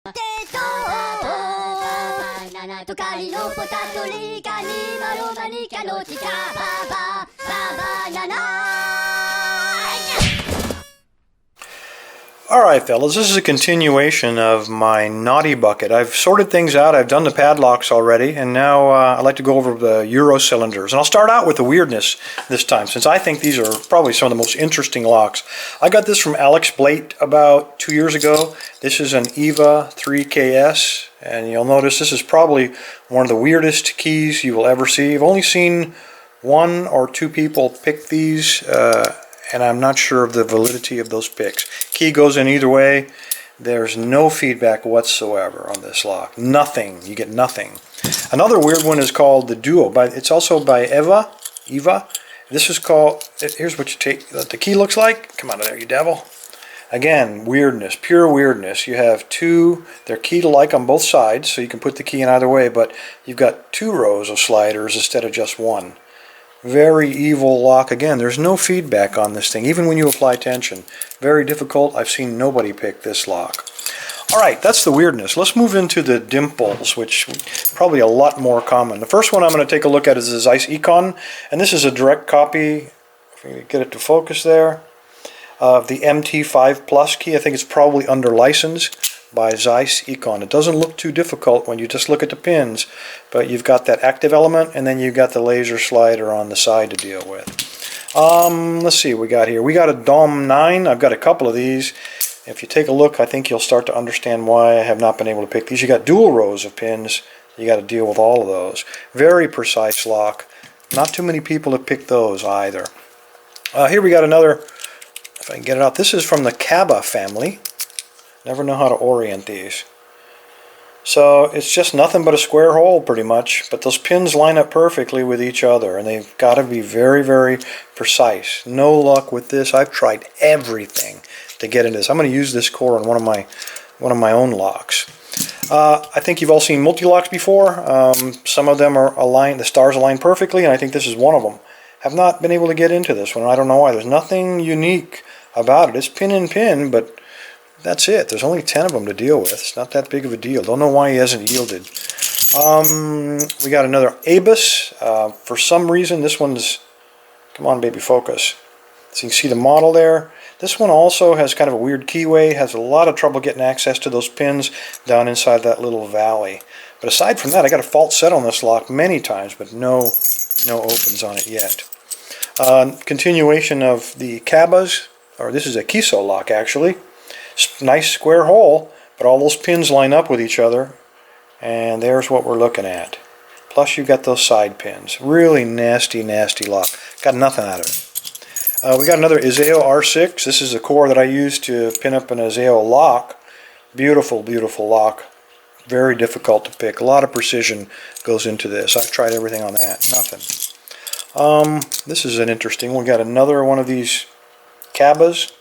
テトナナとカリのポタトリカにマロマニカのチカババババナナ Alright fellas, this is a continuation of my naughty bucket. I've sorted things out, I've done the padlocks already, and now I'd like to go over the Euro cylinders. And I'll start out with the weirdness this time, since I think these are probably some of the most interesting locks. I got this from Alex Blate about 2 years ago. This is an EVA 3KS, and you'll notice this is probably one of the weirdest keys you will ever see. I've only seen 1 or 2 people pick these, and I'm not sure of the validity of those picks. Key goes in either way. There's no feedback whatsoever on this lock. Nothing. You get nothing. Another weird one is called the Duo. It's also by EVA. This is called, here's what you take, the key looks like. Come out of there, you devil. Again, weirdness, pure weirdness. You have 2, they're key-alike on both sides, so you can put the key in either way, but you've got 2 rows of sliders instead of just 1. Very evil lock. Again, there's no feedback on this thing, even when you apply tension. Very difficult. I've seen nobody pick this lock. Alright, that's the weirdness. Let's move into the dimples, which probably a lot more common. The first one I'm going to take a look at is the Zeiss Econ, and this is a direct copy, if we can get it to focus there, of the MT5 Plus key. I think it's probably under license by Zeiss Econ. It doesn't look too difficult when you just look at the pins, but you've got that active element and then you've got the laser slider on the side to deal with. Let's see what we got here. We got a DOM 9. I've got a couple of these. If you take a look, I think you'll start to understand why I have not been able to pick these. You got dual rows of pins. You got to deal with all of those. Very precise lock. Not too many people have picked those either. Here we got another, if I can get it out. This is from the Kaba family. Never know how to orient these. So it's just nothing but a square hole pretty much, but those pins line up perfectly with each other, and they've got to be very, very precise. No luck with this. I've tried everything to get into this. I'm going to use this core on one of my own locks. I think you've all seen multi-locks before. Some of them are aligned, the stars align perfectly, and I think this is one of them. Have not been able to get into this one. I don't know why. There's nothing unique about it. It's pin in pin, but that's it. There's only 10 of them to deal with. It's not that big of a deal. Don't know why he hasn't yielded. We got another Abus. For some reason, this one's... Come on, baby, focus. So you can see the model there. This one also has kind of a weird keyway. Has a lot of trouble getting access to those pins down inside that little valley. But aside from that, I got a fault set on this lock many times, but no opens on it yet. Continuation of the Kabas, or this is a Kiso lock actually. Nice square hole, but all those pins line up with each other, and there's what we're looking at. Plus you've got those side pins. Really nasty, nasty lock. Got nothing out of it. We got another Iseo R6. This is a core that I used to pin up an Iseo lock. Beautiful, beautiful lock. Very difficult to pick. A lot of precision goes into this. I've tried everything on that. Nothing. This is an interesting one. We got another one of these Kabas.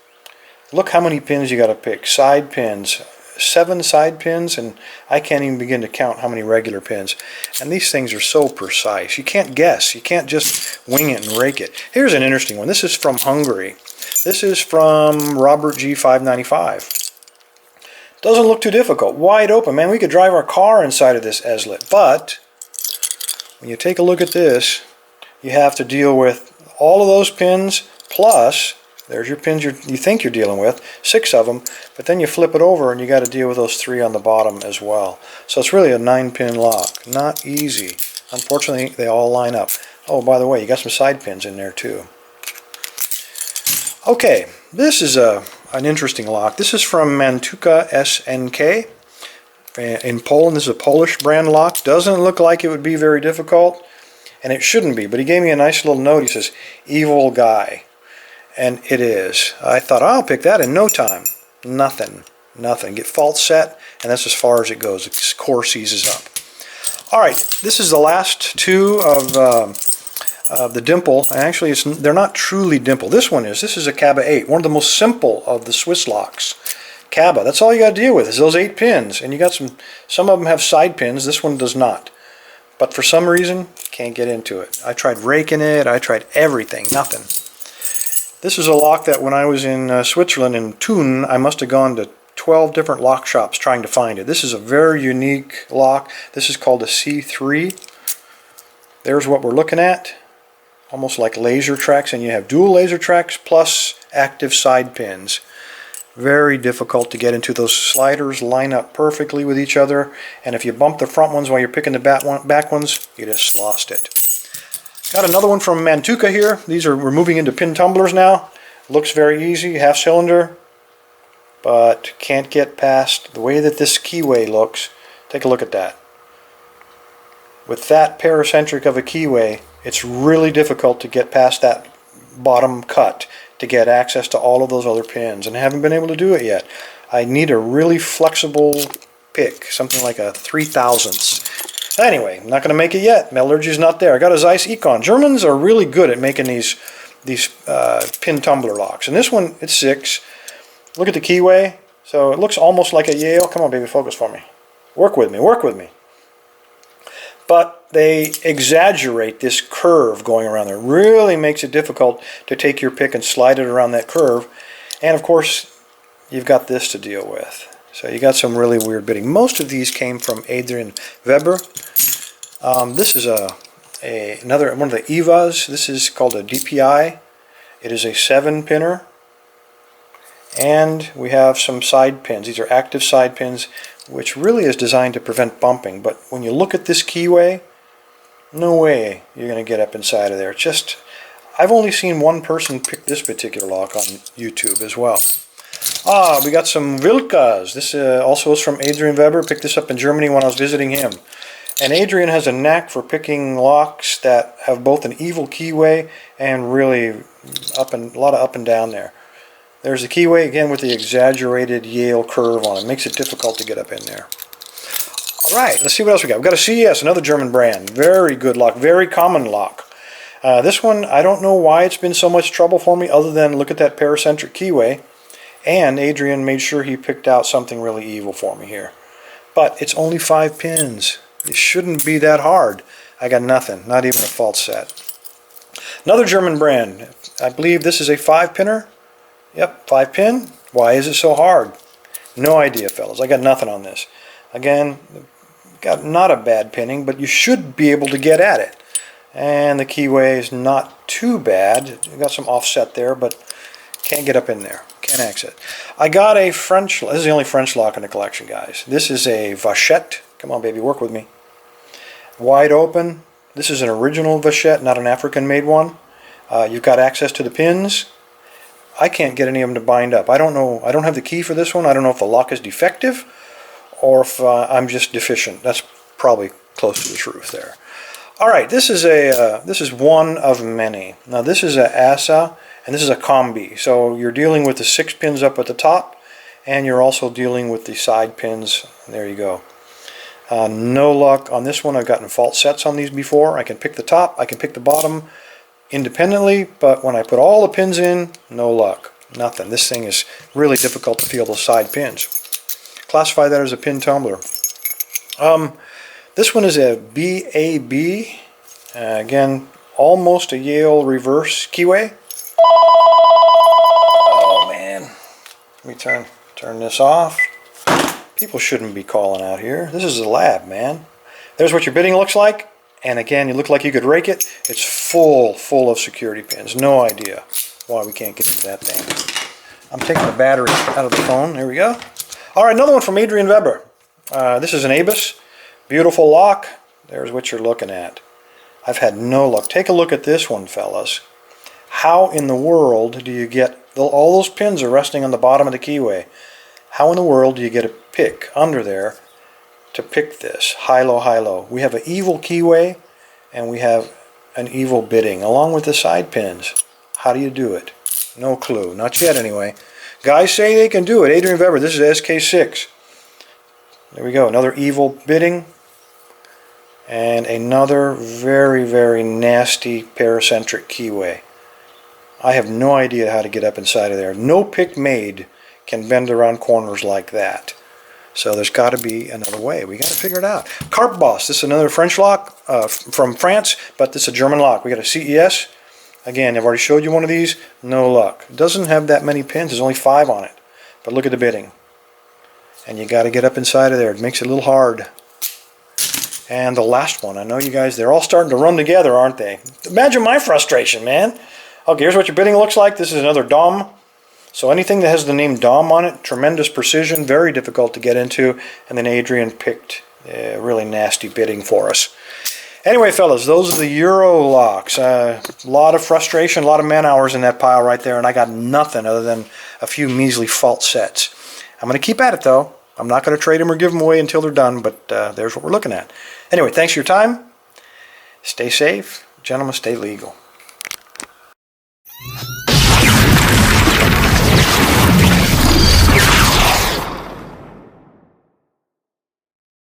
Look how many pins you got to pick. Side pins. 7 side pins, and I can't even begin to count how many regular pins. And these things are so precise. You can't guess. You can't just wing it and rake it. Here's an interesting one. This is from Hungary. This is from Robert G595. Doesn't look too difficult. Wide open. Man, we could drive our car inside of this Eslet. But when you take a look at this, you have to deal with all of those pins plus... There's your pins you think you're dealing with, 6 of them, but then you flip it over and you got to deal with those 3 on the bottom as well. So it's really a 9-pin lock. Not easy. Unfortunately, they all line up. Oh, by the way, you got some side pins in there too. Okay, this is an interesting lock. This is from Mantuka SNK in Poland. This is a Polish brand lock. Doesn't look like it would be very difficult, and it shouldn't be, but he gave me a nice little note. He says, "Evil guy." And it is. I thought, I'll pick that in no time. Nothing. Nothing. Get fault set, and that's as far as it goes. The core seizes up. Alright, this is the last 2 of the dimple. Actually, they're not truly dimple. This one is. This is a Kaba 8. One of the most simple of the Swiss locks. Kaba. That's all you got to deal with is those 8 pins. And you got some of them have side pins. This one does not. But for some reason, can't get into it. I tried raking it. I tried everything. Nothing. This is a lock that when I was in Switzerland, in Thun, I must have gone to 12 different lock shops trying to find it. This is a very unique lock. This is called a C3. There's what we're looking at. Almost like laser tracks, and you have dual laser tracks plus active side pins. Very difficult to get into. Those sliders line up perfectly with each other, and if you bump the front ones while you're picking the back ones, you just lost it. Got another one from Mantuka here. We're moving into pin tumblers now. Looks very easy, half cylinder, but can't get past the way that this keyway looks. Take a look at that. With that paracentric of a keyway, it's really difficult to get past that bottom cut to get access to all of those other pins, and I haven't been able to do it yet. I need a really flexible pick, something like a 3/1000. Anyway, I'm not going to make it yet. Metallurgy is not there. I got a Zeiss Econ. Germans are really good at making these pin tumbler locks, and this one, it's 6. Look at the keyway. So it looks almost like a Yale. Come on, baby, focus for me. Work with me, work with me. But they exaggerate this curve going around there. Really makes it difficult to take your pick and slide it around that curve. And of course, you've got this to deal with. So you got some really weird bitting. Most of these came from Adrian Weber. This is another one of the EVAs. This is called a DPI. It is a 7-pinner. And we have some side pins. These are active side pins, which really is designed to prevent bumping. But when you look at this keyway, no way you're going to get up inside of there. It's just, I've only seen one person pick this particular lock on YouTube as well. We got some Wilkas. This also is from Adrian Weber. Picked this up in Germany when I was visiting him. And Adrian has a knack for picking locks that have both an evil keyway and really a lot of up and down there. There's the keyway again with the exaggerated Yale curve on it. Makes it difficult to get up in there. Alright, let's see what else we got. We've got a CES, another German brand. Very good lock, very common lock. This one, I don't know why it's been so much trouble for me other than look at that paracentric keyway. And Adrian made sure he picked out something really evil for me here. But it's only 5 pins. It shouldn't be that hard. I got nothing, not even a false set. Another German brand. I believe this is a 5-pinner. Yep, 5-pin. Why is it so hard? No idea, fellas. I got nothing on this. Again, got not a bad pinning, but you should be able to get at it. And the keyway is not too bad. You got some offset there, but can't get up in there. Can't access it. I got a French. This is the only French lock in the collection, guys. This is a Vachette. Come on, baby, work with me. Wide open. This is an original Vachette, not an African-made one. You've got access to the pins. I can't get any of them to bind up. I don't know. I don't have the key for this one. I don't know if the lock is defective or if I'm just deficient. That's probably close to the truth there. All right, this is one of many. Now this is a ASA and this is a Combi. So you're dealing with the 6 pins up at the top, and you're also dealing with the side pins. There you go. No luck on this one. I've gotten false sets on these before. I can pick the top. I can pick the bottom independently, but when I put all the pins in, no luck. Nothing. This thing is really difficult to feel those side pins. Classify that as a pin tumbler. This one is a BAB. Again, almost a Yale reverse keyway. Oh man. Let me turn this off. People shouldn't be calling out here. This is a lab, man. There's what your bitting looks like. And again, you look like you could rake it. It's full of security pins. No idea why we can't get into that thing. I'm taking the battery out of the phone. There we go. All right, another one from Adrian Weber. This is an Abus. Beautiful lock. There's what you're looking at. I've had no luck. Take a look at this one, fellas. How in the world do you get... all those pins are resting on the bottom of the keyway. How in the world do you get a pick under there to pick this? High-low, high-low. We have an evil keyway, and we have an evil bitting, along with the side pins. How do you do it? No clue. Not yet, anyway. Guys say they can do it. Adrian Weber, this is SK6. There we go. Another evil bitting. And another very, very nasty paracentric keyway. I have no idea how to get up inside of there. No pick made can bend around corners like that. So there's got to be another way. We got to figure it out. Carp Boss. This is another French lock from France, but this is a German lock. We got a CES. Again, I've already showed you one of these. No luck. It doesn't have that many pins. There's only 5 on it. But look at the bitting. And you got to get up inside of there. It makes it a little hard. And the last one. I know you guys, they're all starting to run together, aren't they? Imagine my frustration, man. Okay, here's what your bitting looks like. This is another Dom. So anything that has the name Dom on it, tremendous precision, very difficult to get into. And then Adrian picked really nasty bitting for us. Anyway, fellas, those are the Euro locks. A lot of frustration, a lot of man hours in that pile right there, and I got nothing other than a few measly fault sets. I'm going to keep at it, though. I'm not going to trade them or give them away until they're done, but there's what we're looking at. Anyway, thanks for your time. Stay safe. Gentlemen, stay legal.